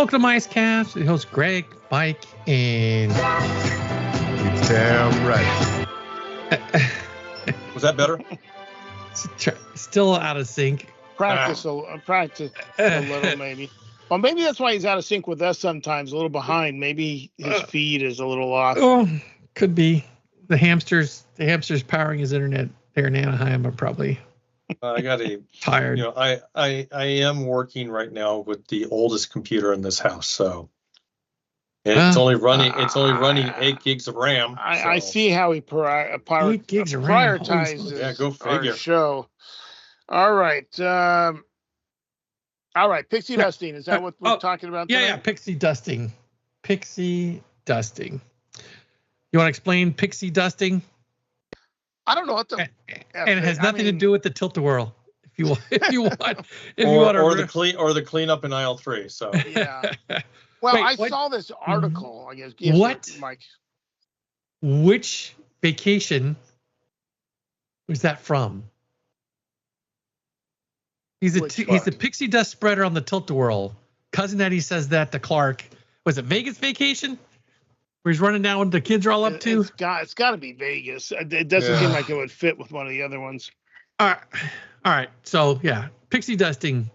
welcome to MiceCast. The host Greg, Mike, and It's damn right. Was that better? Still out of sync. Practice a little, maybe. Well, maybe that's why he's out of sync with us sometimes, a little behind. Maybe his feed is a little off. Oh, could be. The hamsters powering his internet there in Anaheim are probably I got tired. You know, I am working right now with the oldest computer in this house, so it's only running 8 gigs of RAM. I see how he 8 gigs of RAM. prioritizes Yeah, go figure. our show. All right. Pixie dusting. Is that what we're talking about today? Yeah, pixie dusting. Pixie dusting. You want to explain pixie dusting? I don't know what the. And it has nothing to do with the tilt-a-whirl. If you want, or the cleanup in aisle 3. So yeah. Well, I saw this article. I guess. Yes, what? Mike. Which vacation was that from? He's the pixie dust spreader on the tilt-a-whirl. Cousin Eddie says that to Clark. Was it Vegas vacation? Where he's running down when the kids are all up to? It's got to be Vegas. It doesn't seem like it would fit with one of the other ones. All right. So yeah, pixie dusting.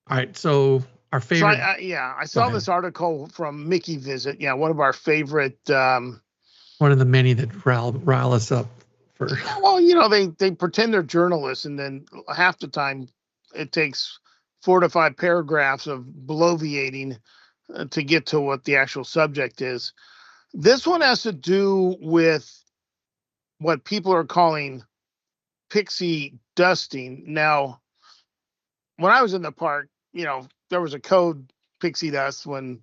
All right. So our favorite. So I saw this article from Mickey Visit. Yeah, one of our favorite. One of the many that rile us up for. Well, you know, they pretend they're journalists, and then half the time it takes 4 to 5 paragraphs of bloviating to get to what the actual subject is. This one has to do with what people are calling pixie dusting. Now, when I was in the park, you know, there was a code pixie dust when,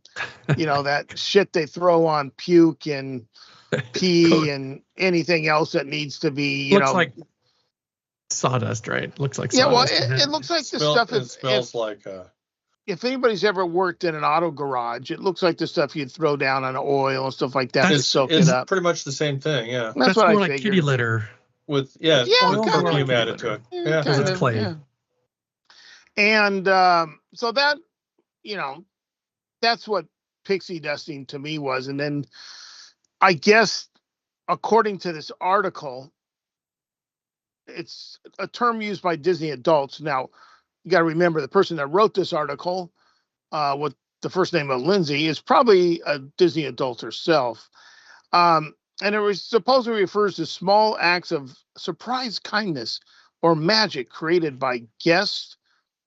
you know, that shit they throw on puke and pee and anything else that needs to be, looks like sawdust, right? Looks like sawdust. Yeah, well, it looks like the stuff it smells like if anybody's ever worked in an auto garage, it looks like the stuff you'd throw down on oil and stuff like that to soak it up. It's pretty much the same thing, yeah. That's what more I like figured. kitty litter. With with perfume added to it. Yeah. Because it's clay. Yeah. And so that, you know, that's what pixie dusting to me was. And then I guess, according to this article, it's a term used by Disney adults. Now, you got to remember the person that wrote this article with the first name of Lindsay is probably a Disney adult herself. And it supposedly refers to small acts of surprise kindness or magic created by guests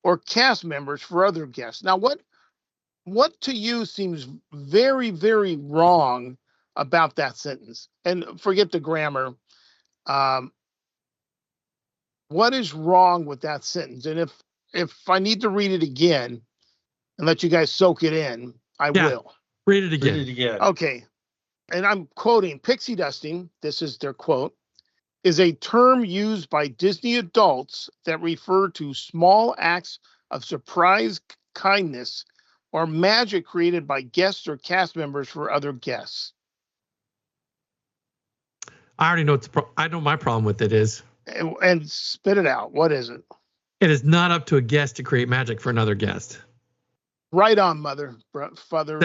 or cast members for other guests. Now, what to you seems very, very wrong about that sentence? And forget the grammar. What is wrong with that sentence? And if I need to read it again and let you guys soak it in, I will. Read it again. Okay. And I'm quoting, pixie dusting, this is their quote, is a term used by Disney adults that refer to small acts of surprise kindness or magic created by guests or cast members for other guests. I already know I know my problem with it is. And spit it out. What is it? It is not up to a guest to create magic for another guest. Right on, father, brother.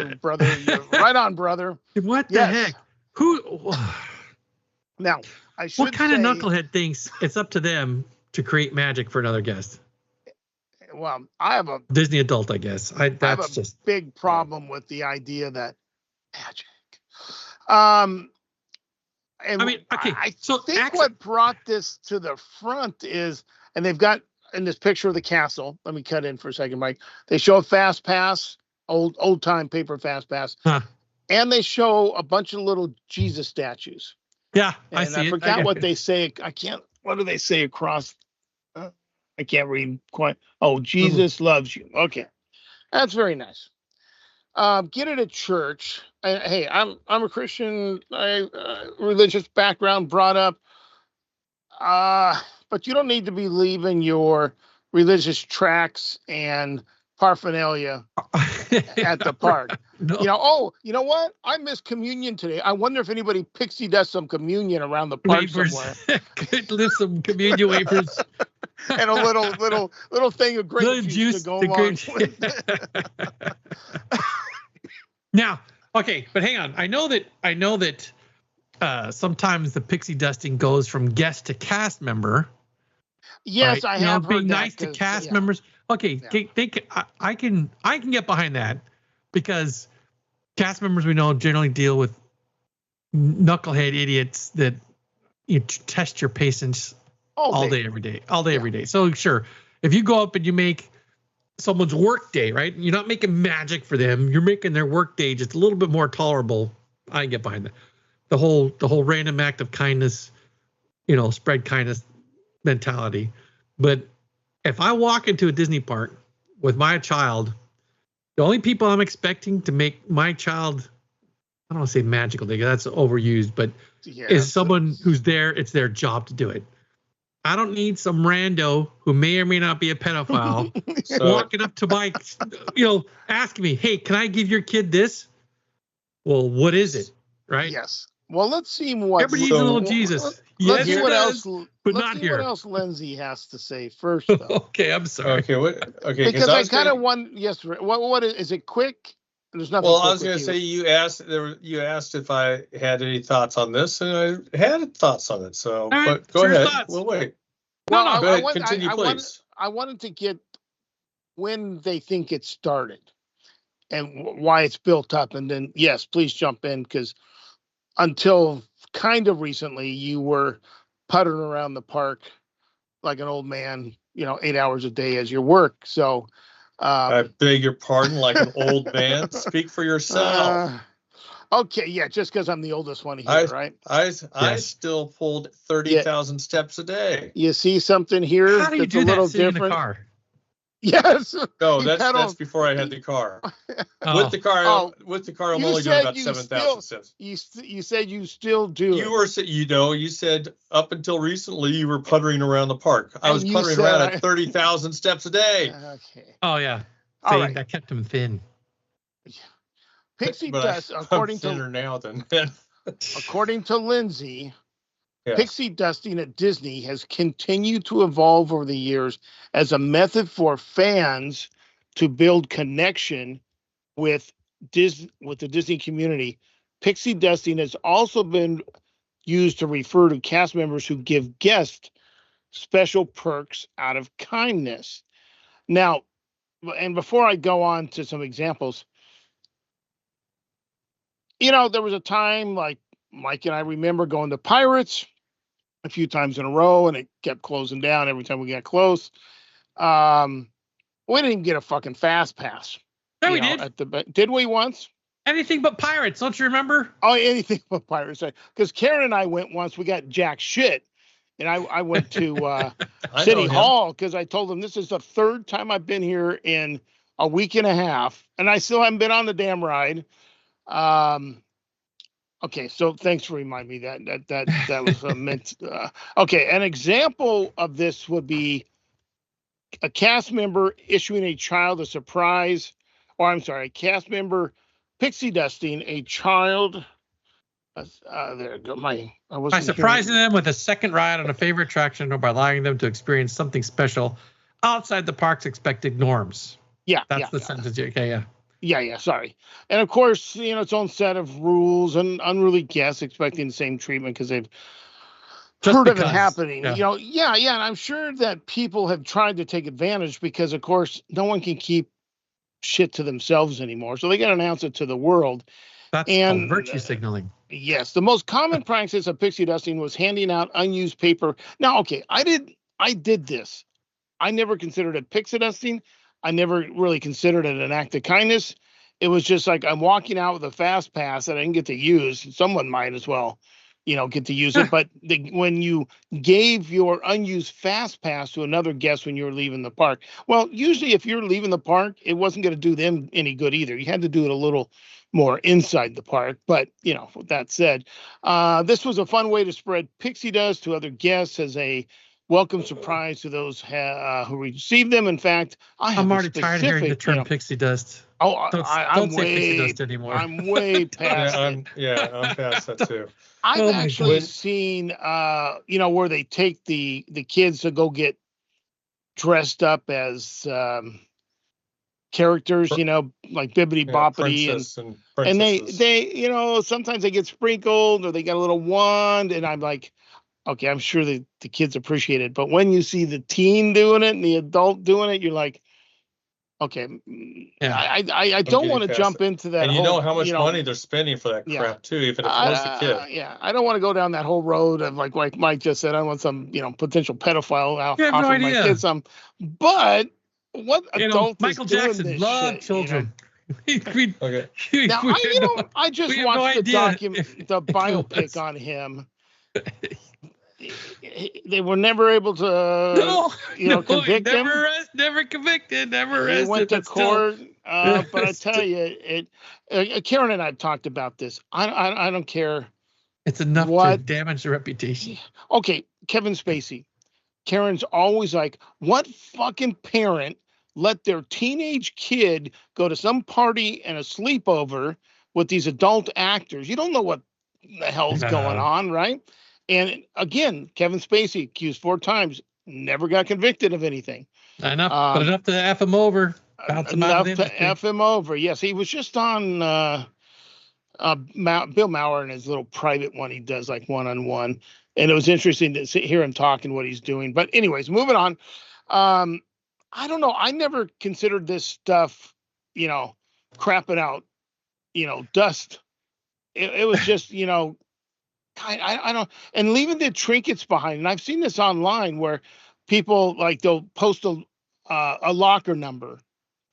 Right on, brother. What the heck? Who? Now, I should What kind of knucklehead thinks it's up to them to create magic for another guest? Well, I have a Disney adult, I guess. That's just big problem with the idea that magic. And I mean, okay. I think what brought this to the front is, and they've got in this picture of the castle. Let me cut in for a second, Mike. They show a fast pass, old time paper fast pass, and they show a bunch of little Jesus statues. Yeah, and I forgot what they say. What do they say across? I can't read quite. Oh, Jesus loves you. Okay, that's very nice. Get it at church. Hey, I'm a Christian. Religious background brought up. But you don't need to be leaving your religious tracts and paraphernalia at the park. No. You know what? I missed communion today. I wonder if anybody pixie dust some communion around the park somewhere. Could lift some communion wafers and a little thing of grape juice to go along with. Now, okay, but hang on. I know that sometimes the pixie dusting goes from guest to cast member. Yes, right? I have heard being that, nice to cast members. Okay, I can get behind that because cast members we know generally deal with knucklehead idiots that you test your patience all day every day. So sure, if you go up and you make someone's work day, right? You're not making magic for them. You're making their work day just a little bit more tolerable. I can get behind that. The whole random act of kindness, spread kindness mentality. But if I walk into a Disney park with my child, the only people I'm expecting to make my child, I don't want to say magical, that's overused, but is someone who's there, it's their job to do it. I don't need some rando who may or may not be a pedophile walking up to my, asking me, hey, can I give your kid this? Well, what is it? Right? Yes. Well, let's see what. Everybody needs a little Jesus. Let's see what else, but let's not see here. what else Lindsay has to say first, though. Okay, I'm sorry. Okay, because I kind of want. Yes. What is it? Quick. There's nothing. Well, I was going to say you asked if I had any thoughts on this, and I had thoughts on it. So, right, but go ahead. Thoughts. We'll wait. Well, go ahead. Continue, please. I wanted to get when they think it started and why it's built up, and then yes, please jump in because until kind of recently, you were puttering around the park like an old man, 8 hours a day as your work. So, I beg your pardon, like an old man. Speak for yourself. Okay, yeah, just because I'm the oldest one here, right? I still pulled 30,000 steps a day. You see something here How do you that's do a that little sitting different? in the car? Yes. No, that's before I had the car. With the car, I'm only doing about 7,000 steps. You said you still do. You said up until recently you were puttering around the park. I was puttering around at 30,000 steps a day. Okay. Oh yeah. All right. That kept him thin. Pixie dust, according to Lindsay, yes. Pixie dusting at Disney has continued to evolve over the years as a method for fans to build connection with the Disney community. Pixie dusting has also been used to refer to cast members who give guests special perks out of kindness. Now, and before I go on to some examples, there was a time like Mike and I remember going to Pirates a few times in a row, and it kept closing down every time we got close. We didn't get a fucking fast pass. No, we did. Did we once? Anything but Pirates, don't you remember? Oh, anything but Pirates. Because Karen and I went once. We got jack shit. And I went to City Hall because I told them this is the third time I've been here in a week and a half, and I still haven't been on the damn ride. Okay, so thanks for reminding me that was meant. Okay, an example of this would be a cast member issuing a child a surprise, a cast member pixie dusting a child. There I go. By surprising them with a second ride on a favorite attraction or by allowing them to experience something special outside the park's expected norms. Yeah, that's the sentence. Okay, yeah. Yeah, sorry. And of course, its own set of rules and unruly guests expecting the same treatment because they've heard of it happening. Yeah. And I'm sure that people have tried to take advantage because, of course, no one can keep shit to themselves anymore. So they got to announce it to the world. That's called virtue signaling. Yes. The most common practice of pixie dusting was handing out unused paper. Now, okay, I did this. I never considered it pixie dusting. I never really considered it an act of kindness. It was just like I'm walking out with a fast pass that I didn't get to use. Someone might as well, get to use it. But when you gave your unused fast pass to another guest when you were leaving the park, well, usually if you're leaving the park, it wasn't going to do them any good either. You had to do it a little more inside the park. But, with that said, this was a fun way to spread pixie dust to other guests as a welcome surprise to those who received them. In fact, I'm already tired of hearing the term pixie dust. Oh, don't say pixie dust anymore. I'm way past it. I'm past that too. I've actually seen, where they take the kids to go get dressed up as characters, like Bibbidi Boppity, and they sometimes they get sprinkled or they got a little wand, and I'm like, okay, I'm sure the kids appreciate it, but when you see the teen doing it and the adult doing it, you're like, okay, I don't want to jump into that. And you know how much money they're spending for that crap too, even if it was a kid. Yeah, I don't want to go down that whole road of like Mike just said. I want some potential pedophile offering my kids some, but what adult Michael is doing Jackson this loved shit, children. Okay. Now I just watched the biopic on him. They were never able to, convict him. Never convicted, never arrested. He went to court, but I tell you, Karen and I have talked about this. I don't care. It's enough to damage the reputation. Okay, Kevin Spacey. Karen's always like, what fucking parent let their teenage kid go to some party and a sleepover with these adult actors? You don't know what the hell's going on, right? And again, Kevin Spacey accused 4 times, never got convicted of anything. Enough, but enough to F him over. Enough to F him over. Yes, he was just on Bill Maher and his little private one he does, like one-on-one. And it was interesting to hear him talk and what he's doing. But anyways, moving on. I don't know. I never considered this stuff, crapping out, dust. It was just, I don't, and leaving the trinkets behind. And I've seen this online where people they'll post a locker number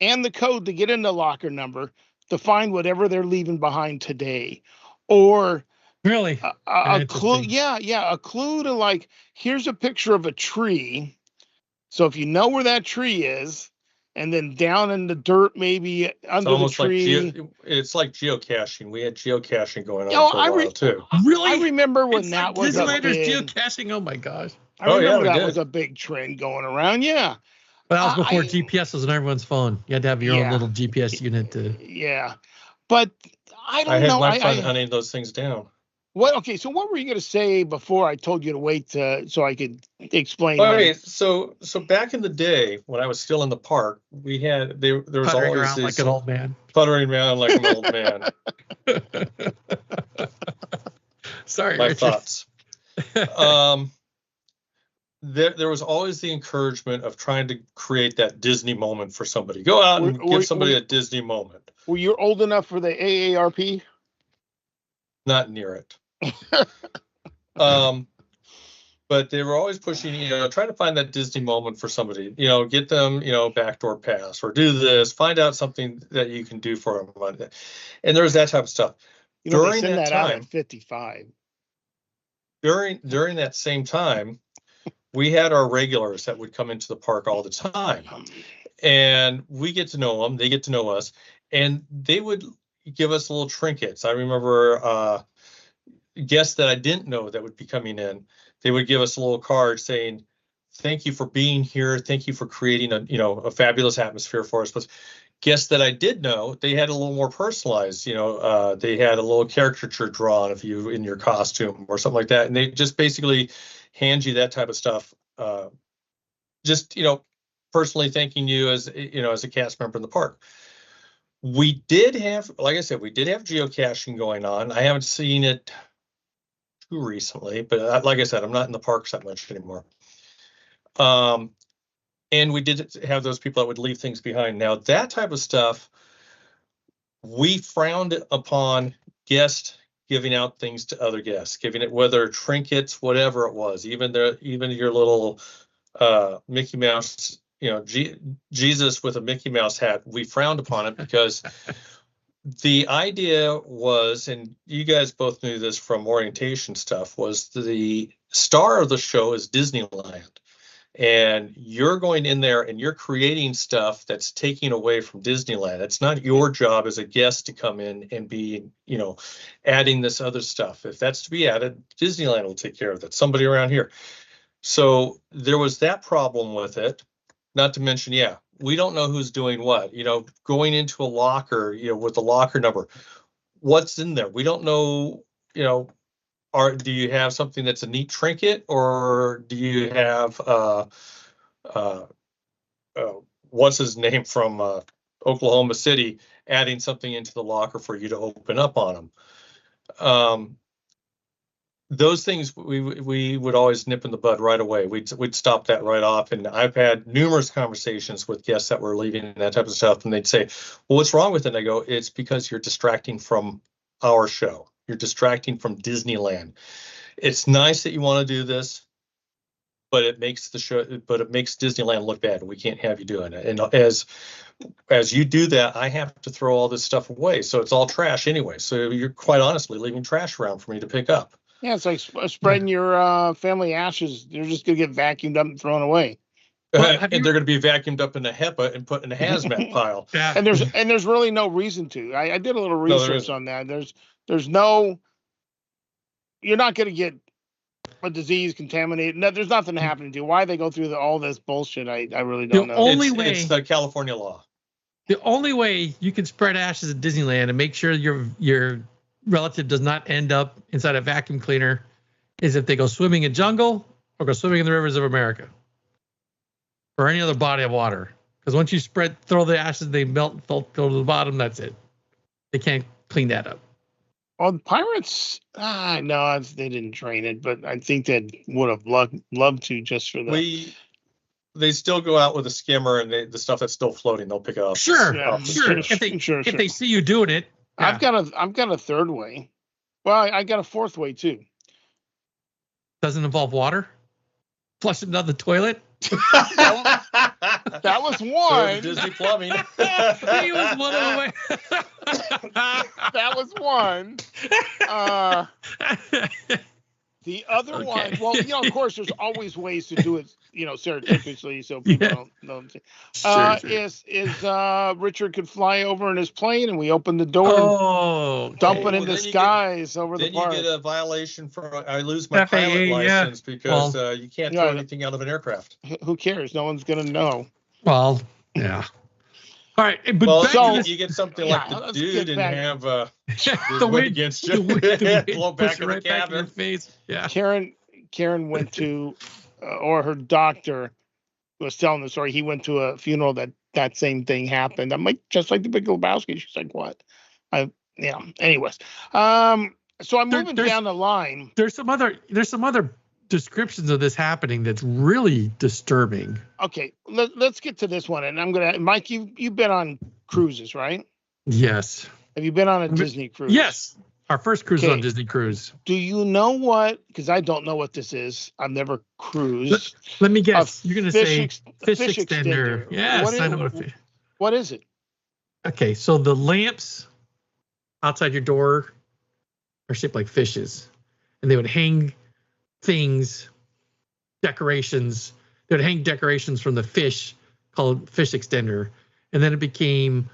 and the code to get in the locker number to find whatever they're leaving behind today, or really a clue. Yeah, a clue to here's a picture of a tree. So if you know where that tree is, and then down in the dirt, maybe under the tree. It's like geocaching. We had geocaching going on for a while too. Really? I remember when that was geocaching. Oh my gosh. I remember that was a big trend going around. Yeah. But that was before GPS was on everyone's phone. You had to have your own little GPS unit to. Yeah. But I don't know. I had my fun hunting those things down. Okay, so what were you going to say before I told you to wait so I could explain? Okay, so back in the day when I was still in the park, we had there was puttering always around like an old man. Puttering around like an old man. Sorry, my Richard. thoughts. There was always the encouragement of trying to create that Disney moment for somebody. Go out and give somebody a Disney moment. Were you old enough for the AARP? Not near it. But they were always pushing, try to find that Disney moment for somebody, get them, backdoor pass or do this, find out something that you can do for them. And there was that type of stuff. During that time, out at 55. During that same time, we had our regulars that would come into the park all the time, and we get to know them, they get to know us, and they would give us little trinkets. I remember guests that I didn't know that would be coming in. They would give us a little card saying, "Thank you for being here. Thank you for creating a fabulous atmosphere for us." But guests that I did know, they had a little more personalized. They had a little caricature drawn of you in your costume or something like that, and they just basically hand you that type of stuff. Just personally thanking you as a cast member in the park. We did have, like I said, geocaching going on. I haven't seen it too recently, but like I said, I'm not in the parks that much anymore. And we did have those people that would leave things behind. Now, that type of stuff, we frowned upon guests giving out things to other guests, giving it, whether trinkets, whatever it was, even your little Mickey Mouse, Jesus with a Mickey Mouse hat. We frowned upon it because the idea was, and you guys both knew this from orientation stuff, was the star of the show is Disneyland. And you're going in there and you're creating stuff that's taking away from Disneyland. It's not your job as a guest to come in and be, adding this other stuff. If that's to be added, Disneyland will take care of that. Somebody around here. So there was that problem with it. Not to mention, we don't know who's doing what. Going into a locker, with the locker number, what's in there? We don't know, do you have something that's a neat trinket, or do you have what's his name from Oklahoma City adding something into the locker for you to open up on them. Those things we would always nip in the bud right away. We'd stop that right off. And I've had numerous conversations with guests that were leaving that type of stuff, and they'd say, "Well, what's wrong with it?" And I go, "It's because you're distracting from our show. You're distracting from Disneyland. It's nice that you want to do this, but it makes Disneyland look bad. We can't have you doing it. And as you do that, I have to throw all this stuff away. So it's all trash anyway. So you're quite honestly leaving trash around for me to pick up." Yeah, it's like spreading your family ashes. They're just going to get vacuumed up and thrown away. And they're going to be vacuumed up in a HEPA and put in a hazmat pile. Yeah. And there's really no reason to. I did a little research on that. There's no. You're not going to get a disease contaminated. No, there's nothing happening to you. Why they go through all this bullshit, I really don't know. It's the California law. The only way you can spread ashes at Disneyland and make sure your relative does not end up inside a vacuum cleaner is if they go swimming in jungle or go swimming in the rivers of America or any other body of water. Because once you throw the ashes, they melt and fall to the bottom. That's it. They can't clean that up. Well, the pirates, no, they didn't drain it, but I think they would have loved to just for the. They still go out with a skimmer, and the stuff that's still floating, they'll pick it up. Sure. If they see you doing it. Yeah. I've got a third way. Well, I got a fourth way too. Doesn't involve water? Flush it down the toilet? That was one. Disney plumbing. He was one of the way. That was one. The other one, well, of course, there's always ways to do it, surreptitiously, so people don't. Is Richard could fly over in his plane, and we open the door, and dump it in the skies over the park. Then you get a violation for I lose my pilot license because you can't throw anything out of an aircraft. Who cares? No one's gonna know. Well, yeah. All right, but you get something like the dude and have the wind against you, blow back in the cabin. Your face. Yeah. Karen went to, or her doctor was telling the story. He went to a funeral that same thing happened. I'm like, just like the Big Lebowski. She's like, what? Anyways, so I'm moving down the line. There's some other descriptions of this happening that's really disturbing. Okay, let's get to this one, and I'm gonna, Mike, you've been on cruises, right? Yes. Have you been on a Disney cruise? Yes, our first cruise was on Disney Cruise. Do you know what? Because I don't know what this is. I've never cruised. Let me guess. You're gonna say fish extender. Yes, I know what is it? Okay, so the lamps outside your door are shaped like fishes, and they would hang decorations. They would hang decorations from the fish called fish extender. And then it became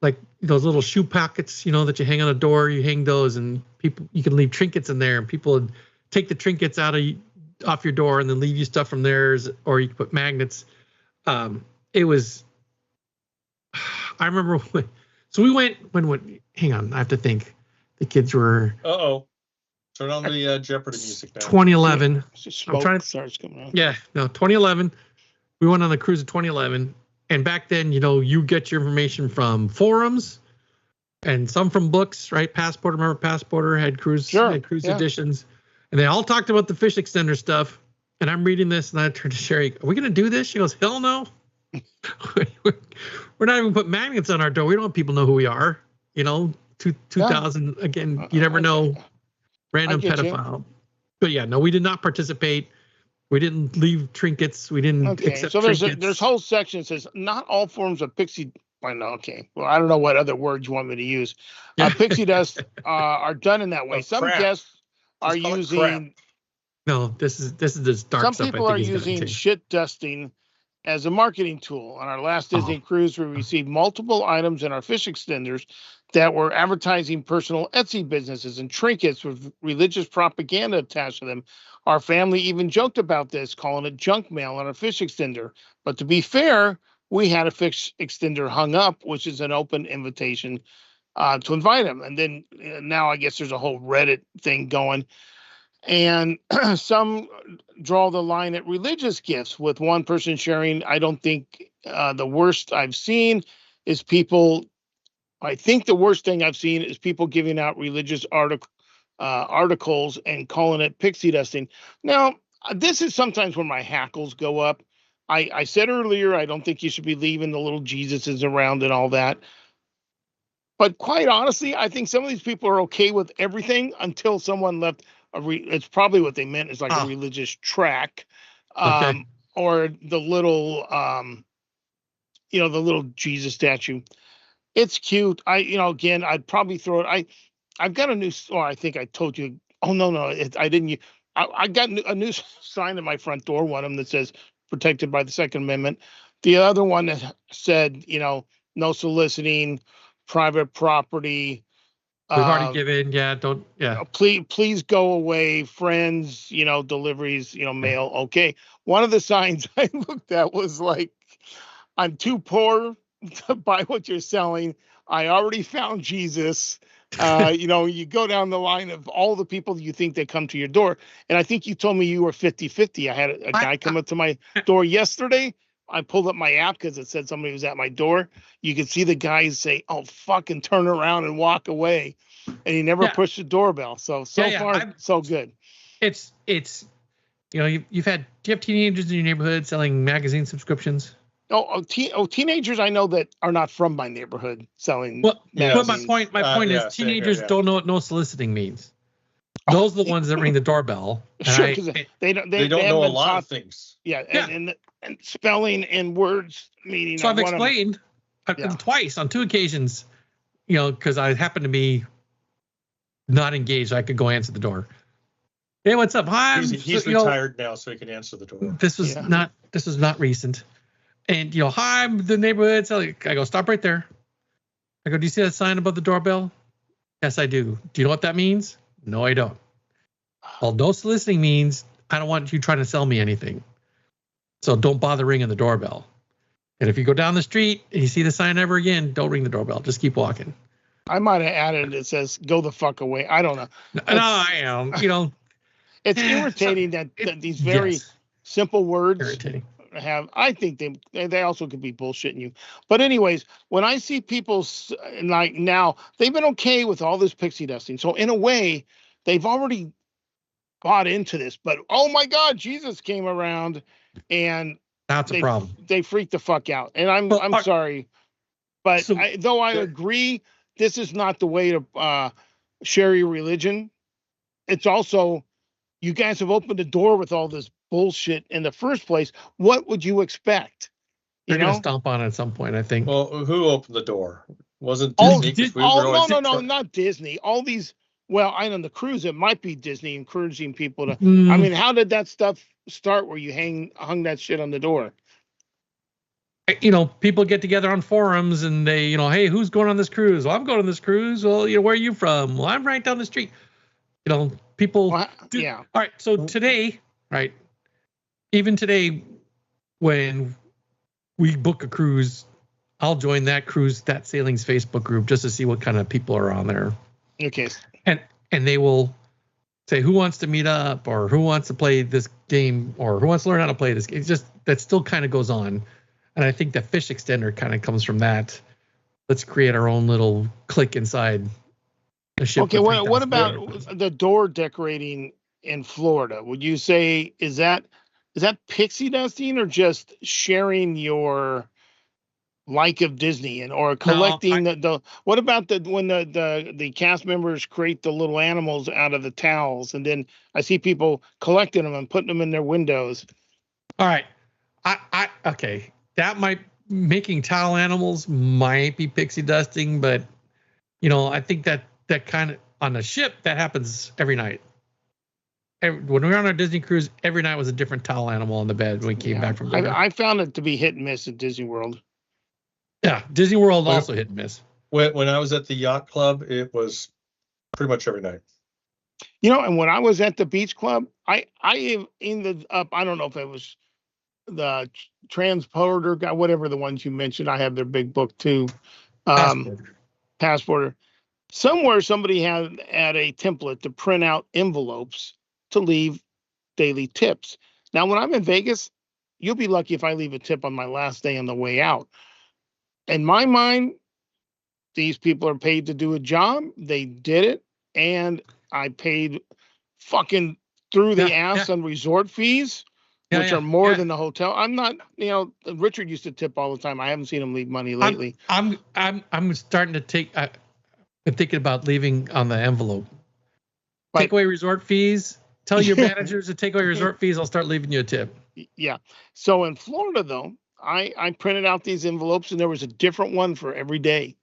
like those little shoe pockets, that you hang on a door. You hang those, and you can leave trinkets in there, and people would take the trinkets off your door and then leave you stuff from theirs, or you could put magnets. It was, I remember so we went hang on, I have to think. The kids were. Turn on the Jeopardy music now. 2011. Smoke starts coming out. Yeah, no, 2011. We went on the cruise in 2011, and back then, you get your information from forums and some from books, right? Passport, remember Passporter had cruise editions, and they all talked about the fish extender stuff. And I'm reading this, and I turned to Sherry, "Are we going to do this?" She goes, "Hell no. We're not even put magnets on our door. We don't want people to know who we are. 2000 again. You never know." Random pedophile. You. But yeah, no, we did not participate. We didn't leave trinkets. We didn't accept trinkets. There's whole section that says not all forms of pixie. Well, I don't know what other words you want me to use. Pixie dust are done in that way. Some guests are using. No, this is this dark some stuff. Some people are using shit dusting as a marketing tool. On our last Disney cruise, we received multiple items in our fish extenders that were advertising personal Etsy businesses and trinkets with religious propaganda attached to them. Our family even joked about this, calling it junk mail on a fish extender. But to be fair, we had a fish extender hung up, which is an open invitation to invite them. And then now I guess there's a whole Reddit thing going. And some draw the line at religious gifts, with one person sharing, "I don't think the worst I've seen is people. I think the worst thing I've seen is people giving out religious articles and calling it pixie dusting. Now, this is sometimes where my hackles go up. I said earlier, I don't think you should be leaving the little Jesuses around and all that. But quite honestly, I think some of these people are okay with everything until someone left it's probably what they meant is like a religious track, Okay. or the little, the little Jesus statue. It's cute. Again, I'd probably throw it. I've got a new, or I think I told you. Oh, no, I didn't. I got a new sign at my front door, one of them that says protected by the Second Amendment. The other one that said, no soliciting, private property. We've already given. Yeah. Don't. Yeah. Please go away, friends, deliveries, mail. Okay. One of the signs I looked at was like, I'm too poor to buy what you're selling. I already found Jesus. You go down the line of all the people you think they come to your door. And I think you told me you were 50-50. I had a guy come up to my door yesterday. I pulled up my app because it said somebody was at my door. You could see the guys say, "Oh, fucking turn around and walk away." And he never pushed the doorbell. So far, so good. It's you've had, do you have teenagers in your neighborhood selling magazine subscriptions? Teenagers I know that are not from my neighborhood selling. Well, my point is teenagers don't know what no soliciting means. Those are the ones that ring the doorbell. Sure, because they don't know a lot of things. Yeah, and spelling and words meaning. So I've explained twice on 2 occasions, because I happen to be not engaged. I could go answer the door. Hey, what's up? Hi. He's retired now, so he can answer the door. This was not recent. And hi, I'm the neighborhood. So I go, stop right there. I go, do you see that sign above the doorbell? Yes, I do. Do you know what that means? No, I don't. Well, no soliciting means I don't want you trying to sell me anything. So don't bother ringing the doorbell. And if you go down the street and you see the sign ever again, don't ring the doorbell. Just keep walking. I might have added it says "go the fuck away." I don't know. No, I am. It's irritating that these very simple words irritating. I think they also could be bullshitting you. But anyways, when I see people like now, they've been okay with all this pixie dusting. So in a way, they've already bought into this. But oh my God, Jesus came around, and that's a problem. They freaked the fuck out. And I'm sorry, but I agree, this is not the way to share your religion. It's also, you guys have opened the door with all this bullshit in the first place. What would you expect? They're going to stomp on it at some point, I think. Well, who opened the door? Wasn't Disney? No, not Disney. All these, I on the cruise, it might be Disney encouraging people to, I mean, how did that stuff start where you hung that shit on the door? People get together on forums and they, hey, who's going on this cruise? Well, I'm going on this cruise. Well, where are you from? Well, I'm right down the street. People. All right. So today, right, even today, when we book a cruise, I'll join that sailing's Facebook group just to see what kind of people are on there. Okay. And they will say who wants to meet up or who wants to play this game or who wants to learn how to play this game. It's just that still kind of goes on. And I think the fish extender kind of comes from that. Let's create our own little clique inside a ship. Okay, what about the door decorating in Florida? Would you say is that pixie dusting or just sharing your like of Disney or collecting what about when the cast members create the little animals out of the towels and then I see people collecting them and putting them in their windows? All right. Okay. That making towel animals might be pixie dusting, but I think that kind of on a ship that happens every night. When we were on our Disney cruise, every night was a different towel animal on the bed when we came back from dinner. I found it to be hit and miss at Disney World. Yeah, Disney World also hit and miss. When I was at the yacht club, it was pretty much every night. And when I was at the beach club, I ended up, I don't know if it was the transporter guy, whatever the ones you mentioned. I have their big book too. Passporter. Somewhere somebody had a template to print out envelopes to leave daily tips. Now, when I'm in Vegas, you'll be lucky if I leave a tip on my last day on the way out. In my mind, these people are paid to do a job. They did it, and I paid fucking through the ass on resort fees, which are more than the hotel. I'm not, Richard used to tip all the time. I haven't seen him leave money lately. I'm starting to take. I'm thinking about leaving on the envelope. Take away resort fees. Tell your managers to take away resort fees. I'll start leaving you a tip. Yeah. So in Florida, though, I printed out these envelopes, and there was a different one for every day,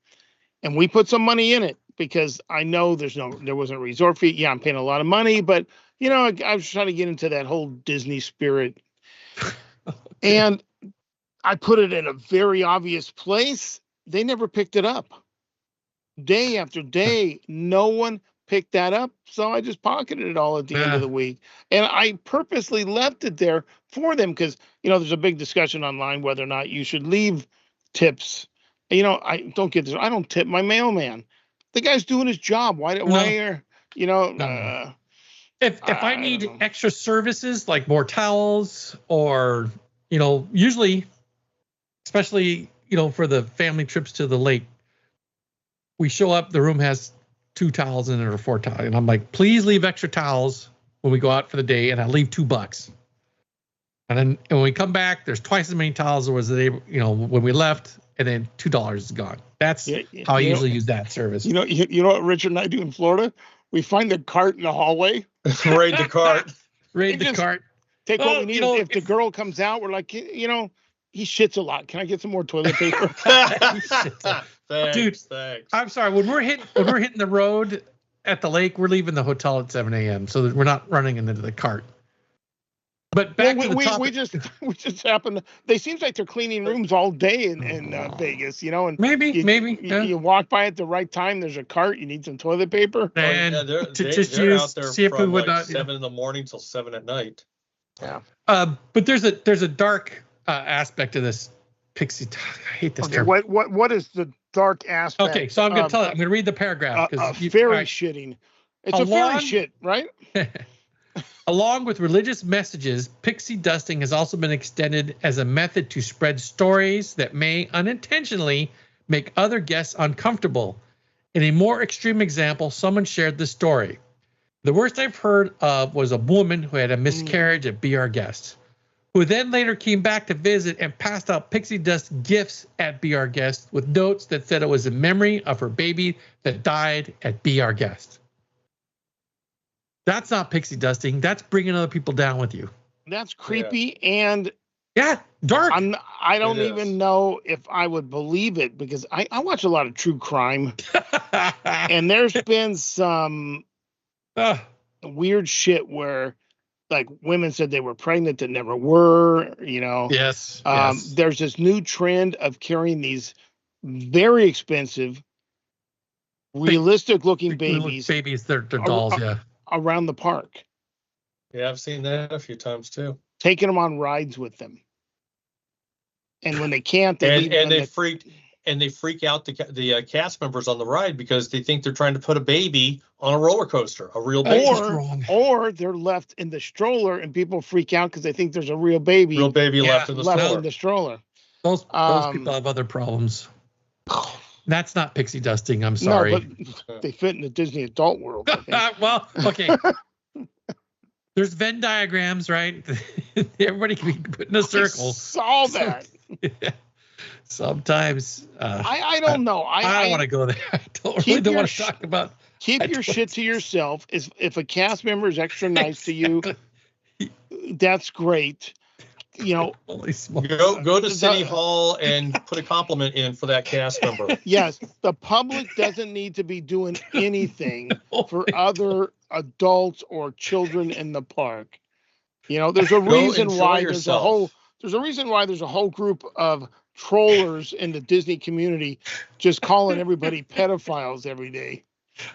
and we put some money in it because I know there wasn't a resort fee. Yeah, I'm paying a lot of money, but I was trying to get into that whole Disney spirit, and I put it in a very obvious place. They never picked it up. Day after day, no one picked that up. So I just pocketed it all at the end of the week. And I purposely left it there for them because, there's a big discussion online whether or not you should leave tips. I don't get this. I don't tip my mailman. The guy's doing his job. If I need extra services like more towels or, usually, especially, for the family trips to the lake, we show up, the room has 2 towels in it or 4 towels. And I'm like, please leave extra towels when we go out for the day. And I leave $2. And then when we come back, there's twice as many towels as was the day, when we left, and then $2 is gone. That's how I usually use that service. You know what Richard and I do in Florida? We find the cart in the hallway. Raid the cart. Raid the cart. Take what we need. If the girl comes out, we're like, he shits a lot. Can I get some more toilet paper? Thanks. I'm sorry. When we're hitting the road at the lake, we're leaving the hotel at 7 a.m. so that we're not running into the cart. But back to the topic. we just happen. They seems like they're cleaning rooms all day in Vegas, and maybe you walk by at the right time. There's a cart. You need some toilet paper. And they're out there from like 7 in the morning till 7 at night. Yeah. But there's a dark aspect to this pixie. I hate this term. What is the dark aspect? Okay, so I'm going to tell you. I'm going to read the paragraph. Fairy shitting. It's a fairy shit, right? Along with religious messages, pixie dusting has also been extended as a method to spread stories that may unintentionally make other guests uncomfortable. In a more extreme example, someone shared this story. The worst I've heard of was a woman who had a miscarriage at Be Our Guest, who then later came back to visit and passed out pixie dust gifts at Be Our Guest with notes that said it was in memory of her baby that died at Be Our Guest. That's not pixie dusting. That's bringing other people down with you. That's creepy and dark. I don't even know if I would believe it because I watch a lot of true crime, and there's been some weird shit where like women said they were pregnant that never were. Yes. There's this new trend of carrying these very expensive, realistic-looking babies. They're dolls. Around the park. Yeah, I've seen that a few times too. Taking them on rides with them, and when they can't, they freak out the cast members on the ride because they think they're trying to put a baby on a roller coaster, a real baby. Or they're left in the stroller, and people freak out because they think there's a real baby. Left in the stroller. Those people have other problems. That's not pixie dusting. I'm sorry. No, but they fit in the Disney adult world. Well, okay. There's Venn diagrams, right? Everybody can be put in a circle. I saw that. Sometimes. I don't know. I don't want to go there. I don't really want to talk about. Keep your shit to yourself. If a cast member is extra nice to you, that's great. Holy smokes. Go to City Hall and put a compliment in for that cast member. Yes, the public doesn't need to be doing anything for other adults or children in the park. There's a reason why there's a whole group of trollers in the Disney community just calling everybody pedophiles every day.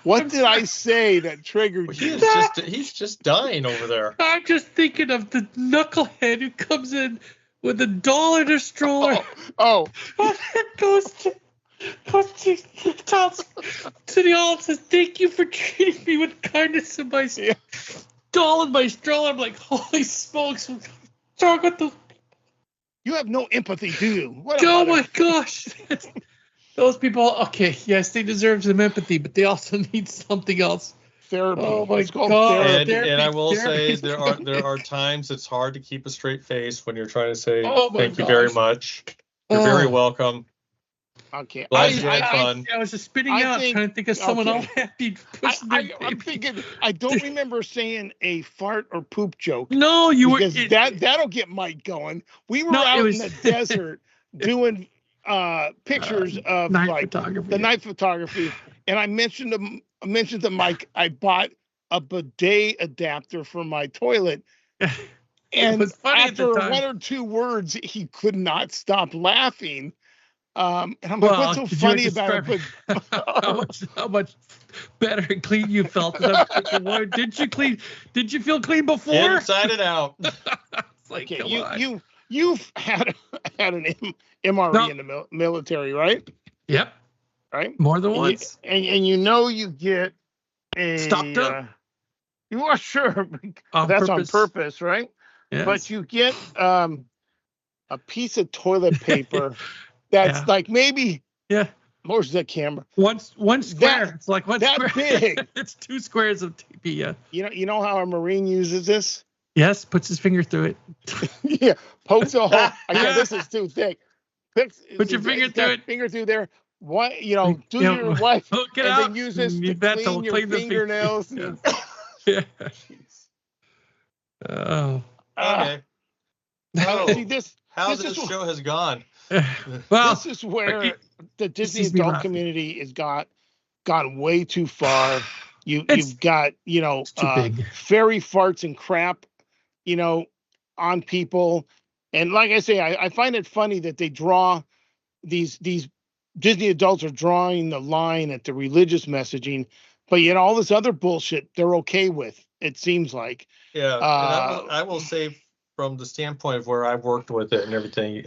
What did I say that triggered you? He's just dying over there. I'm just thinking of the knucklehead who comes in with a doll in a stroller. Goes to City Hall and says, "Thank you for treating me with kindness and my doll in my stroller." I'm like, holy smokes, what's wrong with the You have no empathy, do you? What Oh my gosh. Those people, okay, yes, they deserve some empathy, but they also need something else. Therapy. Oh my It's called God. therapy. And I will say therapy. there are times it's hard to keep a straight face when you're trying to say Oh my thank you very gosh. much. You're very Oh. welcome. Okay. Glad you had I fun. was just spitting out, trying to think of someone else happy pushing their baby. I'm thinking, I don't remember saying a fart or poop joke. No, you were. Because that'll get Mike going. We were No, it out was- in the desert doing pictures of night like photography. the night photography, and I mentioned to Mike I bought a bidet adapter for my toilet, and was funny at the after time. one or two words, he could not stop laughing. And I'm Well, like, what's so could funny you about it? describe how much better and clean you felt? And I'm thinking, well, did you feel clean before? Inside and out. It's like, Okay, come on. you've had an MRE in the military, right? Yep. Right. More than once. And you get a Stopped up. You are sure On that's purpose. on purpose, right? Yes. But you get a piece of toilet paper that's like maybe where's the camera? One square. It's like one that square. big. It's 2 squares of TP. Yeah. You know how a Marine uses this? Yes. Puts his finger through it. Yeah. Pokes a hole. Okay, this is too thick. Put your finger through it. Finger through there. What do your wife and then use this to clean your fingernails. Yeah. Oh. Okay. See this. How this show has gone. Well, this is where the Disney adult community has gone way too far. You've got fairy farts and crap, on people, and like I say, I find it funny that they draw these Disney adults are drawing the line at the religious messaging, but yet all this other bullshit they're okay with. It seems like. Yeah, and I will say from the standpoint of where I've worked with it and everything,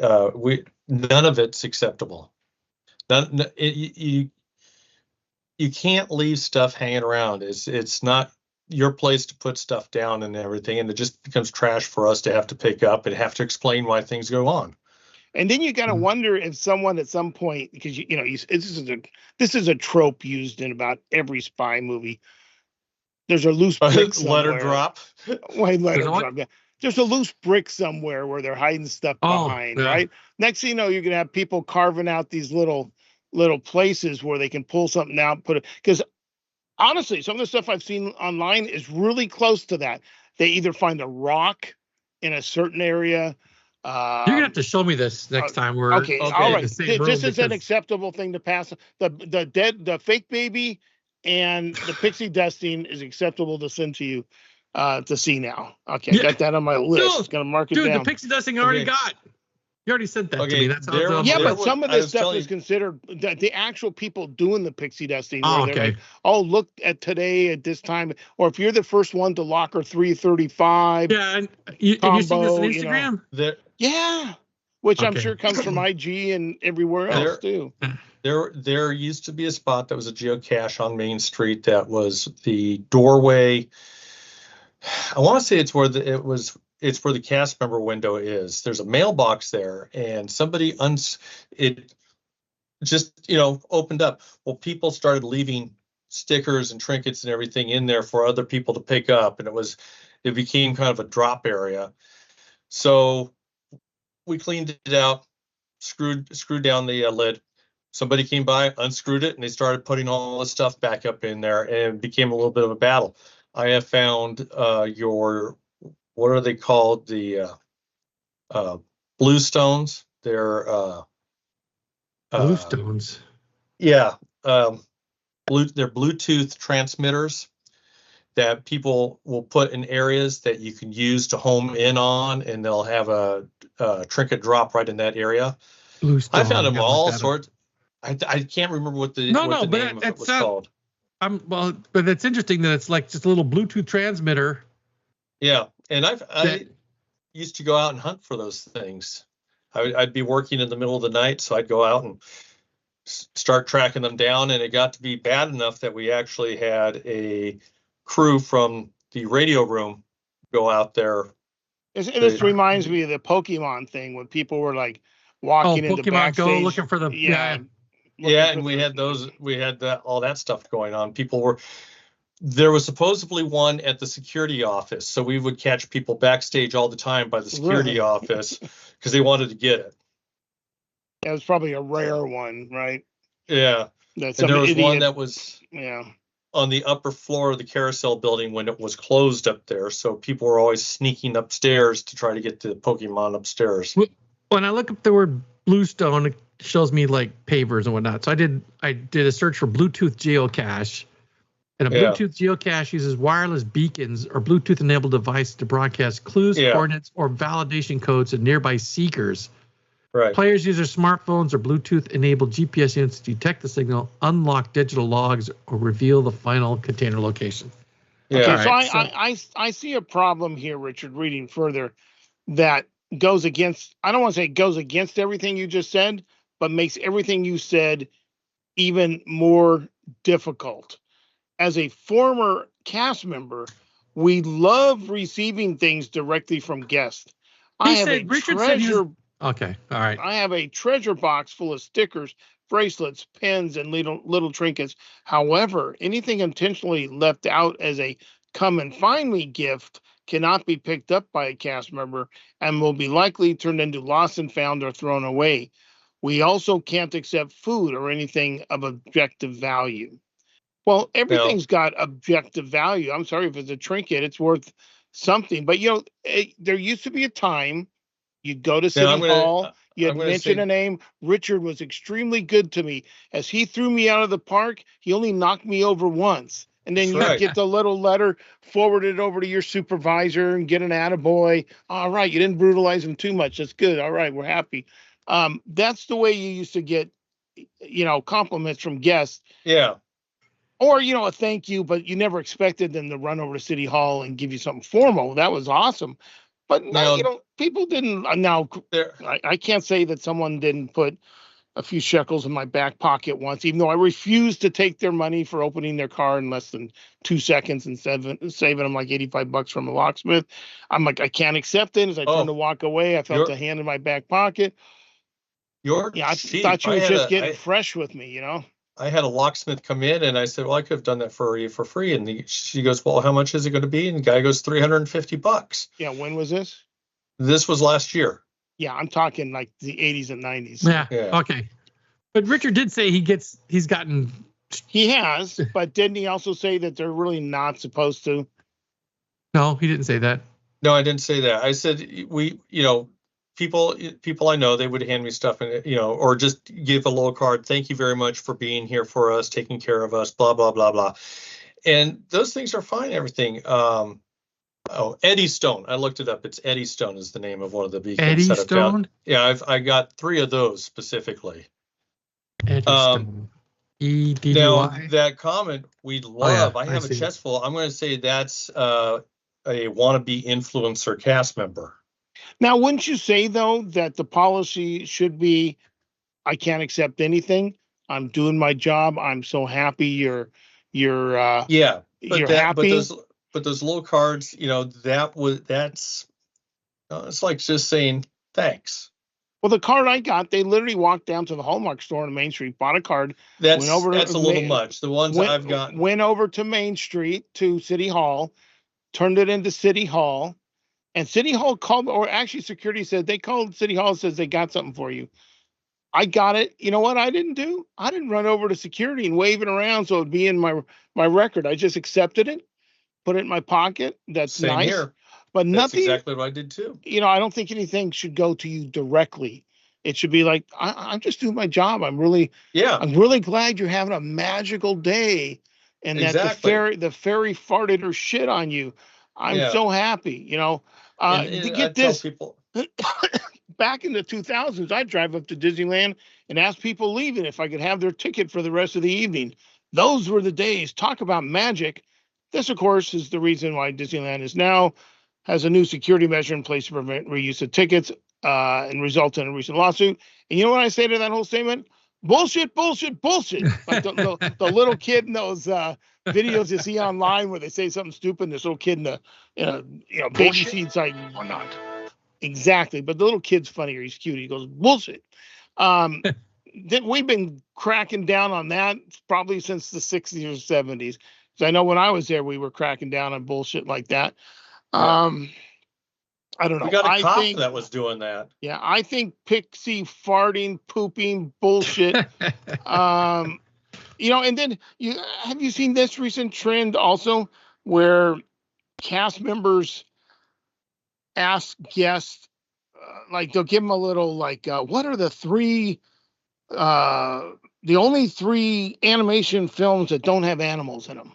none of it's acceptable. You can't leave stuff hanging around. It's not your place to put stuff down and everything, and it just becomes trash for us to have to pick up and have to explain why things go on. And then you got to wonder if someone at some point, because this is a trope used in about every spy movie. There's a loose brick somewhere. Letter drop. Wait, letter drop. Yeah. There's a loose brick somewhere where they're hiding stuff behind, right? Next thing you know, you're gonna have people carving out these little places where they can pull something out, put it. Because honestly, some of the stuff I've seen online is really close to that. They either find a rock in a certain area. You're gonna have to show me this next time we're okay. All right. in the same room This is an acceptable thing to pass. The fake baby and the pixie dusting is acceptable to send to you to see now. Okay, I got that on my list. Gonna mark it down. Dude, the pixie dusting I already got. You already sent that to me. That's but some of this stuff is considered the actual people doing the pixie dusting. Where they're like, look at today at this time. Or if you're the first one to Locker 335. Yeah, and you see this on Instagram? Yeah, which I'm sure comes from IG and everywhere else too. There used to be a spot that was a geocache on Main Street that was the doorway. I want to say it's where the cast member window is. There's a mailbox there, and somebody it just opened up. Well, people started leaving stickers and trinkets and everything in there for other people to pick up, and it became kind of a drop area. So we cleaned it out, screwed down the lid. Somebody came by, unscrewed it, and they started putting all the stuff back up in there, and it became a little bit of a battle. I have found what are they called? The blue stones. They're blue stones. Yeah, they're Bluetooth transmitters that people will put in areas that you can use to home in on, and they'll have a trinket drop right in that area. Blue stone. I found them all sorts. I can't remember what the name of it was called. But it's interesting that it's like just a little Bluetooth transmitter. Yeah, and I used to go out and hunt for those things. I'd be working in the middle of the night, so I'd go out and start tracking them down, and it got to be bad enough that we actually had a crew from the radio room go out there This reminds me of the Pokemon thing when people were like walking into Pokemon backstage. Go looking for the and we had all that stuff going on. There was supposedly one at the security office, so we would catch people backstage all the time by the security office because they wanted to get it. It was probably a rare one, right? Yeah. And there was one that was on the upper floor of the carousel building when it was closed up there. So people were always sneaking upstairs to try to get the Pokemon upstairs. When I look up the word Bluestone, it shows me like pavers and whatnot. So I did a search for Bluetooth geocache. And a Bluetooth geocache uses wireless beacons or Bluetooth-enabled device to broadcast clues, coordinates, or validation codes to nearby seekers. Right. Players use their smartphones or Bluetooth-enabled GPS units to detect the signal, unlock digital logs, or reveal the final container location. Yeah. Okay, so I see a problem here, Richard, reading further, that goes against, I don't want to say it goes against everything you just said, but makes everything you said even more difficult. As a former cast member, we love receiving things directly from guests. Richard said he was, okay, all right. I have a treasure box full of stickers, bracelets, pens, and little trinkets. However, anything intentionally left out as a come and find me gift cannot be picked up by a cast member and will be likely turned into lost and found or thrown away. We also can't accept food or anything of objective value. Well, everything's got objective value. I'm sorry, if it's a trinket, it's worth something. But, there used to be a time you'd go to City Hall, you'd mention a name. Richard was extremely good to me. As he threw me out of the park, he only knocked me over once. And then you get the little letter, forward it over to your supervisor and get an attaboy. All right, you didn't brutalize him too much. That's good. All right, we're happy. That's the way you used to get, compliments from guests. Yeah. Or, a thank you, but you never expected them to run over to City Hall and give you something formal. That was awesome. But now, people didn't. Now, I can't say that someone didn't put a few shekels in my back pocket once, even though I refused to take their money for opening their car in less than 2 seconds and saving them like $85 from a locksmith. I'm like, I can't accept it. As I turned to walk away, I felt a hand in my back pocket. I thought you were just getting fresh with me, I had a locksmith come in and I said, well, I could have done that for you for free. And she goes, well, how much is it going to be? And the guy goes, $350. Yeah. When was this? This was last year. Yeah. I'm talking like the 80s and 90s. Yeah. Okay. But Richard did say he has, but didn't he also say that they're really not supposed to? No, he didn't say that. No, I didn't say that. I said, people I know, they would hand me stuff and, or just give a little card. Thank you very much for being here for us, taking care of us, blah, blah, blah, blah. And those things are fine, everything. Eddie Stone. I looked it up. It's Eddie Stone is the name of one of the beacons. Eddie Stone? Yeah, I got 3 of those specifically. Eddie Stone. EDDY. Now, that comment we love. I have a chest full. I'm going to say that's a wannabe influencer cast member. Now, wouldn't you say, though, that the policy should be, I can't accept anything. I'm doing my job. I'm so happy you're happy. But those little cards, that's it's like just saying thanks. Well, the card I got, they literally walked down to the Hallmark store on Main Street, bought a card. That's a little much. The ones I've gotten. Went over to Main Street to City Hall, turned it into City Hall. And City Hall called, or actually security said they called City Hall and says they got something for you. I got it. You know what I didn't do? I didn't run over to security and wave it around so it'd be in my record. I just accepted it, put it in my pocket. That's Same nice. Here. But That's nothing. Exactly what I did too. I don't think anything should go to you directly. It should be like, I'm just doing my job. I'm really glad you're having a magical day, and that the fairy farted her shit on you. I'm so happy. To get this, back in the 2000s, I'd drive up to Disneyland and ask people leaving if I could have their ticket for the rest of the evening. Those were the days. Talk about magic. This, of course, is the reason why Disneyland has a new security measure in place to prevent reuse of tickets and result in a recent lawsuit. And you know what I say to that whole statement? Bullshit, bullshit, bullshit. Like the little kid in those videos you see online where they say something stupid, and this little kid in a baby seat's like, or not. exactly. But the little kid's funnier. He's cute. He goes, bullshit. We've been cracking down on that probably since the 60s or 70s. So I know when I was there, we were cracking down on bullshit like that. I don't know. We got a cop that was doing that. Yeah, I think pixie farting, pooping bullshit. And then have you seen this recent trend also where cast members ask guests, like they'll give them a little like, what are the only 3 animation films that don't have animals in them?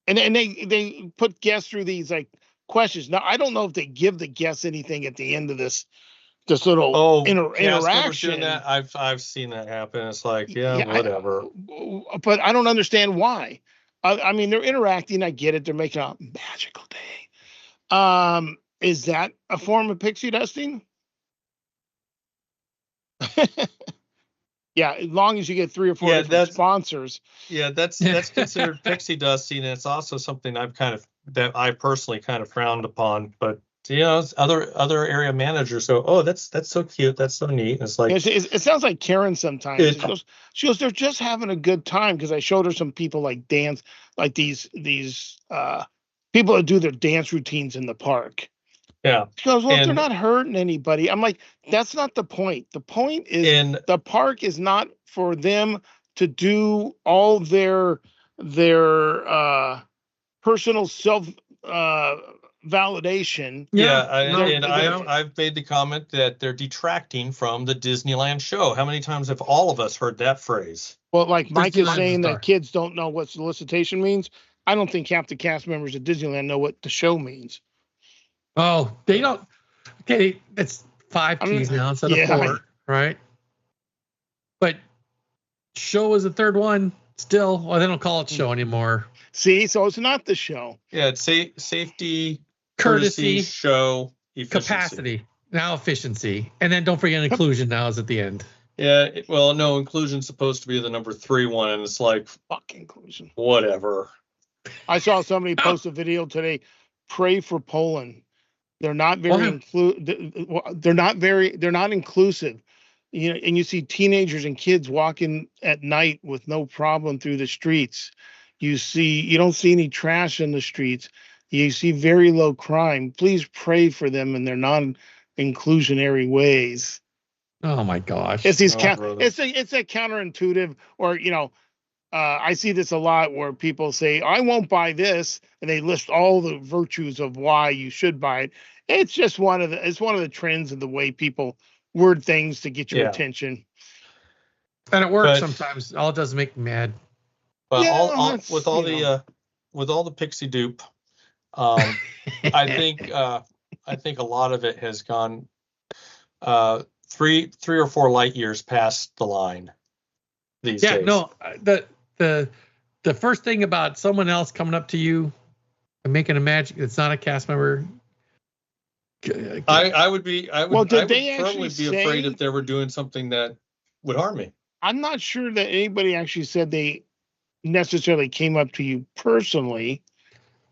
And they put guests through these like questions. Now I don't know if they give the guests anything at the end of this little interaction. Doing that. I've seen that happen. It's like whatever. But I don't understand why. I mean, they're interacting. I get it. They're making a magical day. Is that a form of pixie dusting? Yeah, as long as you get 3 or 4 different sponsors. Yeah, that's considered pixie dusting, and it's also something that I personally kind of frowned upon. But other area managers go, "Oh, that's so cute, that's so neat." And it's like it sounds like Karen sometimes. She goes, they're just having a good time, because I showed her some people like dance, like these people that do their dance routines in the park. Yeah. She goes, well, they're not hurting anybody. I'm like, that's not the point. The point is the park is not for them to do all their personal self validation. I've made the comment that they're detracting from the Disneyland show. How many times have all of us heard that phrase? Well, like Mike is saying that kids don't know what solicitation means. I don't think half the cast members at Disneyland know what the show means. Oh, they don't. Okay, it's 5 P's now instead of 4, right? But show is the third one still. Well, they don't call it show anymore. See, so it's not the show. Yeah, it's safety, courtesy, show, efficiency. Capacity, now efficiency, and then don't forget inclusion. Now is at the end. Yeah, well, no, inclusion's supposed to be the number 3 one, and it's like fuck inclusion. Whatever. I saw somebody post a video today. Pray for Poland. They're not very they're not inclusive. And you see teenagers and kids walking at night with no problem through the streets. You don't see any trash in the streets. You see very low crime. Please pray for them in their non-inclusionary ways. Oh my gosh. It's these it's a counterintuitive, or I see this a lot where people say, I won't buy this, and they list all the virtues of why you should buy it. It's just one of the trends of the way people word things to get your attention. And it works sometimes. All it does is make me mad. But with all the pixie dupe, I think a lot of it has gone 3 or 4 light years past the line these days. No, the first thing about someone else coming up to you and making a magic that's not a cast member. I would firmly be afraid if they were doing something that would harm me. I'm not sure that anybody actually said they necessarily came up to you personally.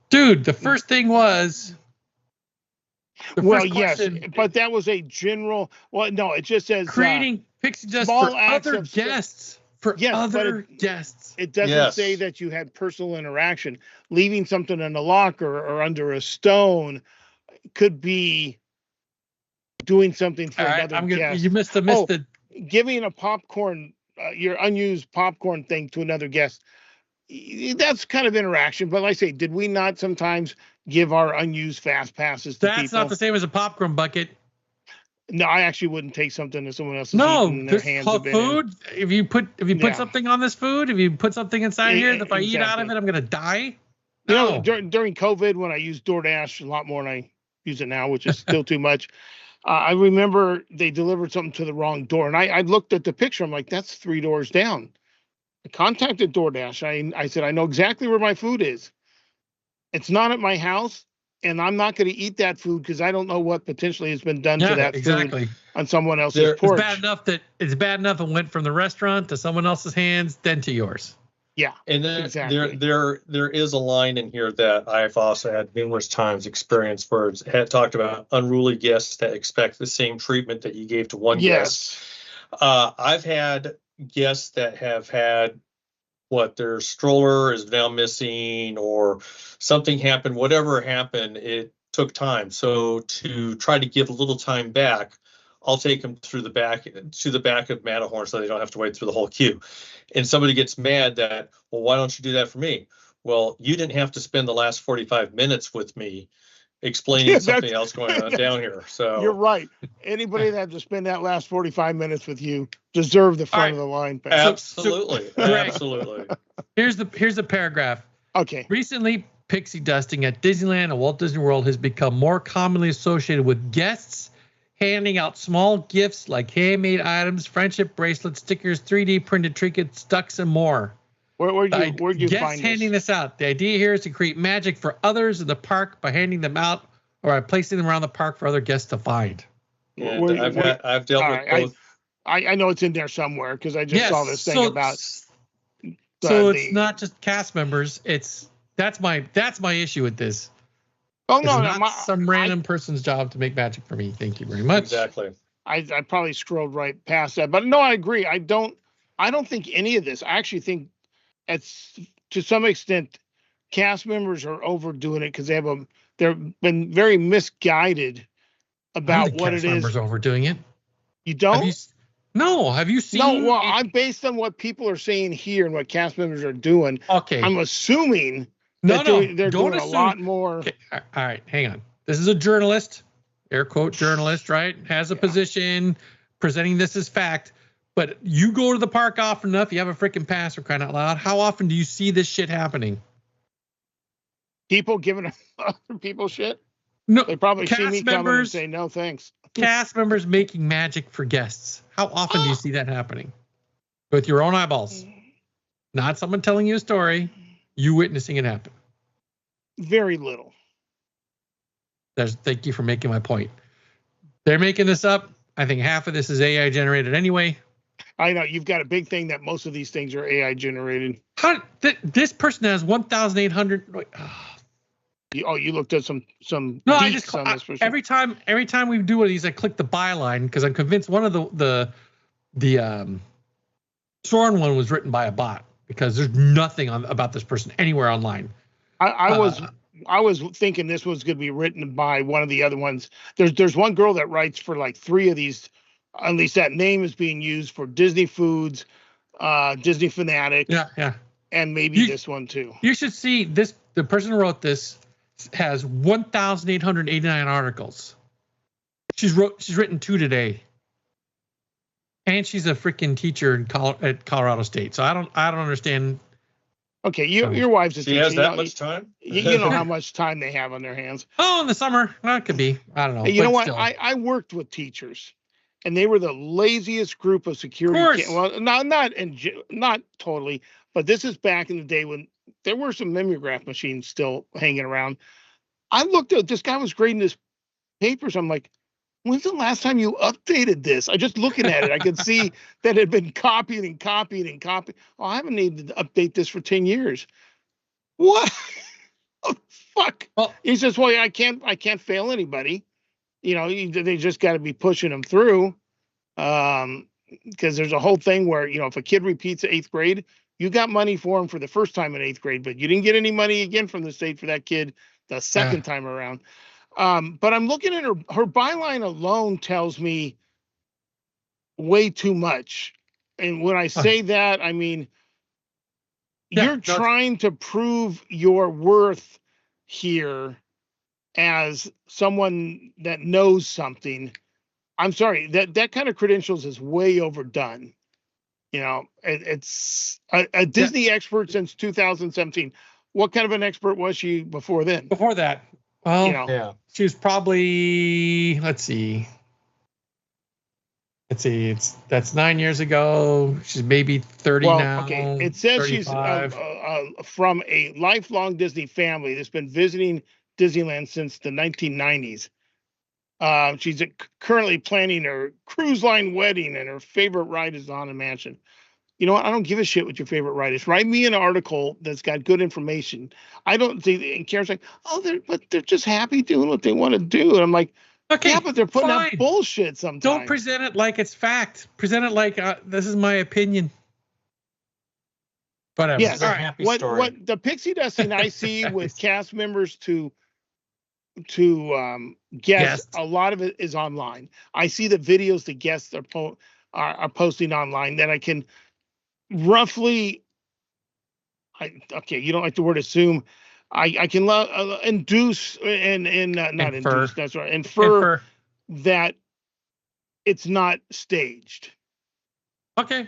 Dude, the first thing was. Yes, but that was a general. Well, no, it just says creating pixie dust for other guests. Guests. It doesn't say that you had personal interaction. Leaving something in a locker or under a stone could be doing something for another guest. You missed the giving a popcorn, your unused popcorn thing to another guest. That's kind of interaction. But like I say, did we not sometimes give our unused fast passes to people? That's not the same as a popcorn bucket. No, I actually wouldn't take something that someone else is eating in their hands. Food. If you put something on this food, if you put something inside here, if I eat out of it, I'm gonna die. No. During COVID, when I used DoorDash a lot more than I use it now, which is still too much. I remember they delivered something to the wrong door, and I looked at the picture. I'm like, that's 3 doors down. I contacted DoorDash. I said, I know exactly where my food is. It's not at my house. And I'm not going to eat that food because I don't know what potentially has been done to that food on someone else's porch. It's bad enough it went from the restaurant to someone else's hands, then to yours. Yeah. And then Exactly. there is a line in here that I've also had numerous times experienced where it had talked about unruly guests that expect the same treatment that you gave to one guest. I've had guests that have had their stroller is now missing or something happened, whatever happened, it took time. So to try to give a little time back, I'll take them through the back to the back of Matterhorn so they don't have to wait through the whole queue. And somebody gets mad that, well, why don't you do that for me? Well, you didn't have to spend the last 45 minutes with me explaining something else going on down here. So you're right. Anybody that had to spend that last 45 minutes with you deserve the front of the line pass. Absolutely. Absolutely. Here's the paragraph. Okay. Recently, pixie dusting at Disneyland and Walt Disney World has become more commonly associated with guests handing out small gifts like handmade items, friendship bracelets, stickers, 3D printed trinkets, ducks, and more. Where'd you guests find handing this out? The idea here is to create magic for others in the park by handing them out or by placing them around the park for other guests to find. And I've dealt with both. I know it's in there somewhere because I just saw this thing about. So it's not just cast members. That's my issue with this. Oh no, it's not some random person's job to make magic for me. Thank you very much. Exactly. I probably scrolled right past that, but no, I agree. I don't think any of this. I actually think it's to some extent cast members are overdoing it because they've been very misguided about what it is. Cast members overdoing it. You don't? Have you seen? No, well, I'm based on what people are saying here and what cast members are doing. Okay. I'm assuming they're doing a lot more. Okay. All right, hang on. This is a journalist, air quote journalist, right? Has a position, presenting this as fact. But you go to the park often enough, you have a freaking pass for crying out loud. How often do you see this shit happening? People giving other people shit? No, they probably see me coming and say no thanks. Cast members making magic for guests. How often do you see that happening? With your own eyeballs. Not someone telling you a story, you witnessing it happen. Very little. Thank you for making my point. They're making this up. I think half of this is AI generated anyway. I know you've got a big thing that most of these things are AI generated. This person has 1,800. You looked at some. No, I just every time we do one of these, I click the byline because I'm convinced one of the Soren one was written by a bot because there's nothing about this person anywhere online. I was thinking this was going to be written by one of the other ones. There's one girl that writes for like 3 of these. At least that name is being used for Disney Foods, Disney Fanatic. Yeah. And maybe this one too. You should see this. The person who wrote this has 1,889 articles. She's written 2 today. And she's a freaking teacher at Colorado State. So I don't understand. Okay, your wife's a teacher. She has that much time? You know how much time they have on their hands. Oh, in the summer. Well, it could be. I don't know. You know what? I worked with teachers, and they were the laziest group of security. Well, not totally, but this is back in the day when there were some mimeograph machines still hanging around. I looked at this guy was grading his papers. I'm like, when's the last time you updated this? I just looking at it, I could see that it had been copied and copied and copied. Oh, I haven't needed to update this for 10 years. What? Oh, fuck. Well, he says, well, I can't fail anybody. You know, they just got to be pushing them through. Because there's a whole thing where, you know, if a kid repeats 8th grade, you got money for him for the first time in 8th grade, but you didn't get any money again from the state for that kid the second time around. But I'm looking at her byline alone tells me way too much. And when I say that, I mean, you're trying to prove your worth here as someone that knows something. I'm sorry, that kind of credentials is way overdone. You know, it's a Disney expert since 2017. What kind of an expert was she before then? Before that, well, she was probably that's 9 years ago. She's maybe 30 now. Okay, it says 35. She's from a lifelong Disney family that's been visiting Disneyland since the 1990s. She's currently planning her cruise line wedding, and her favorite ride is the Haunted Mansion. you know what? I don't give a shit what your favorite writers. Write me an article that's got good information. I don't see. And Karen's like, oh, they're just happy doing what they want to do. And I'm like, Okay, yeah, but they're putting out fine. bullshit sometimes. Don't present it like it's fact. Present it like this is my opinion. Whatever. Yes. All right. What the pixie dusting I see with cast members to guess, a lot of it is online. I see the videos the guests are posting online that I can roughly. You don't like the word assume. I can induce and not Infer. induce. That's right. Infer that it's not staged. Okay.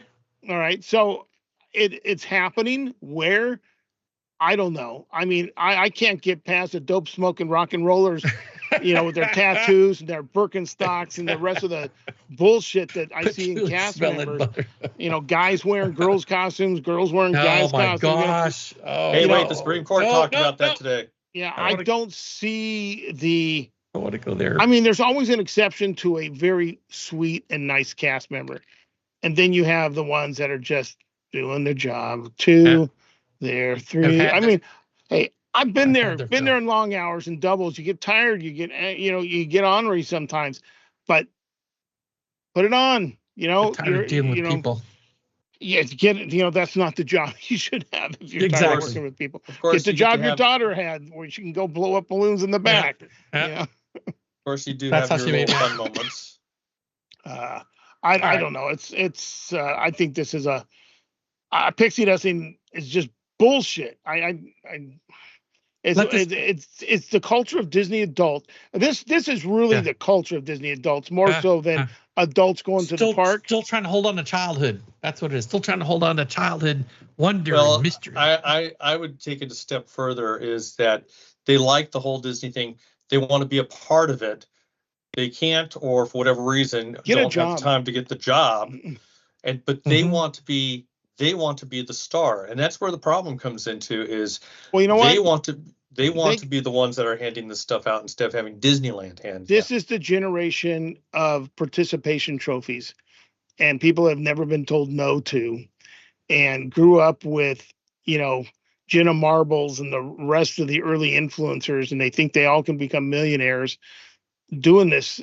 All right. So it's happening where I don't know. I mean, I can't get past the dope smoking rock and rollers, with their tattoos and their Birkenstocks and the rest of the bullshit that I see in cast members. Guys wearing girls' costumes, girls wearing guys' costumes. Oh my gosh! Hey, wait, the Supreme Court talked about that today. Yeah, I don't see the. I want to go there. I mean, there's always an exception to a very sweet and nice cast member, and then you have the ones that are just doing their job. 2, there, 3. I mean, hey, I've been there in long hours and doubles. You get tired, you get ornery sometimes, but put it on. I'm tired of dealing with people. Yeah, that's not the job you should have if you're tired of working with people. Of course, get the job your daughter had, where she can go blow up balloons in the back. Yeah. Of course, you do have your little fun moments. I don't know. It's. I think this is a pixie dusting is just bullshit. It's the culture of Disney adult. This is really the culture of Disney adults, more so than adults going to the park. Still trying to hold on to childhood. That's what it is. Still trying to hold on to childhood wonder and mystery. I would take it a step further, is that they like the whole Disney thing. They want to be a part of it. They can't, or for whatever reason, don't have the time to get the job. But they want to be. They want to be the star, and that's where the problem comes into. Is they want to be the ones that are handing this stuff out instead of having Disneyland hand. This is the generation of participation trophies, and people have never been told no to, and grew up with Jenna Marbles and the rest of the early influencers, and they think they all can become millionaires doing this,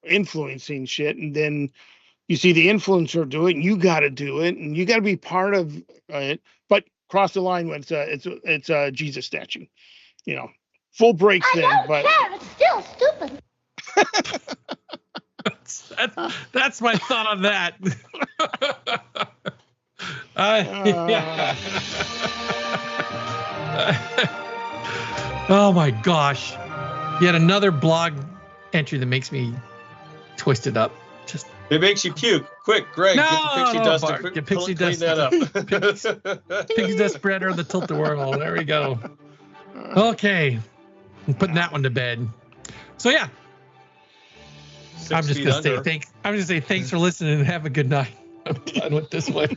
influencing shit, and then you see the influencer do it, and you got to do it, and you got to be part of it. But cross the line when it's a Jesus statue, full breaks then. But it's still stupid. That's my thought on that. Oh my gosh! Yet another blog entry that makes me twisted up. It makes you puke. Quick, Greg, get the pixie dust. Clean that up. Pixie dust spreader of the Tilt-A-Whirl. There we go. Okay, I'm putting that one to bed. So yeah, I'm just gonna say thanks. I'm just gonna say thanks for listening and have a good night. I'm done with this one.